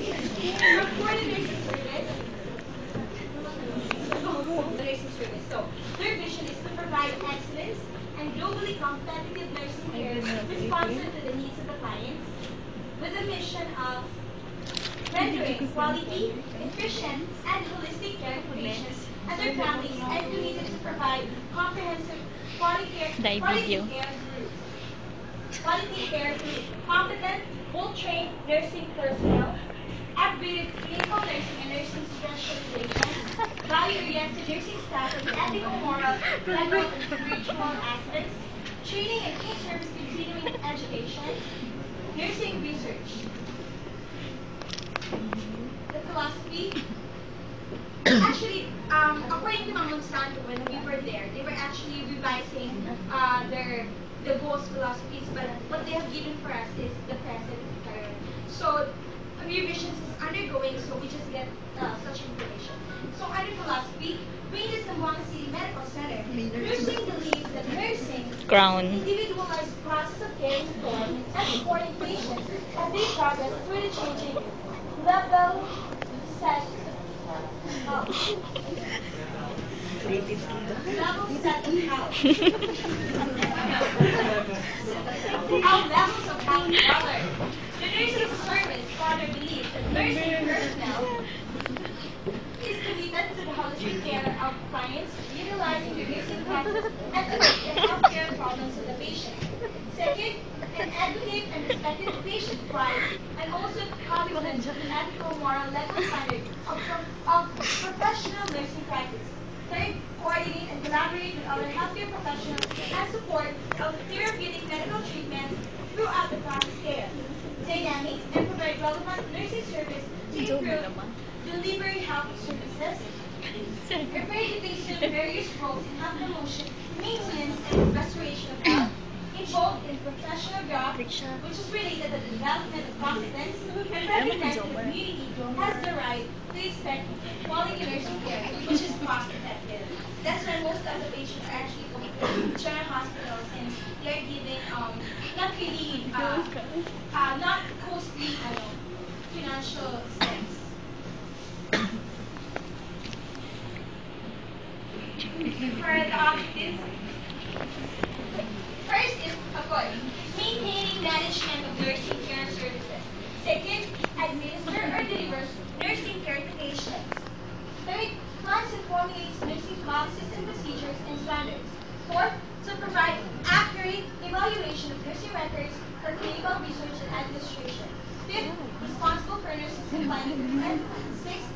For the nursing service, the nursing service. So their vision is to provide excellence and globally competitive nursing care responsive to the needs of the clients with the mission of rendering quality, efficient, and holistic care to patients and their families and committed to provide comprehensive Die video. quality care through competent, well-trained nursing personnel, upgraded clinical nursing and nursing specialization, value-oriented nursing staff with ethical, moral, legal, and spiritual aspects, training and in-service continuing education, nursing research. The philosophy, actually, according to Mang Monsanto, when we were there, they were actually revising their the goals, philosophies, but what they have given for us is the present current. So revisions is undergoing, so we just get such information. So under philosophy, we in the Zamboanga City Medical Center, nursing believes that nursing is an Crown. individualized process of caring for and supporting patients as they progress through the changing level set of level set of health. Levels of health rather. The nursing service further believes that nursing personnel is committed to the holistic care of clients, utilizing the nursing process and to meet the healthcare problems of the patient. Second, an advocate and respected patient rights and also commitment to the ethical, moral, legal standard of professional nursing practice. Third, coordinate and collaborate with other healthcare professionals and support of therapeutic medical treatment throughout the process care. Dynamic and provide relevant nursing service to improve delivery health services. Accreditation various roles in health promotion, maintenance, and restoration of health, involved in professional growth, which is related to the development of competence, and recognize that the community has the right to expect quality nursing care, which is cost effective. That's why most of the patients are actually going to general hospitals since they're giving not really not costly financial steps. For the objectives, first is, of course, maintaining management of nursing care services. Second, administer or deliver nursing care to patients. Third, plans and formulates nursing policies and procedures and standards. Fourth, to provide accurate evaluation of nursing records for clinical research and administration. Fifth, responsible for nursing supply and equipment. Sixth,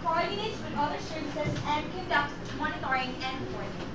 coordinates with other services and conducts monitoring and reporting.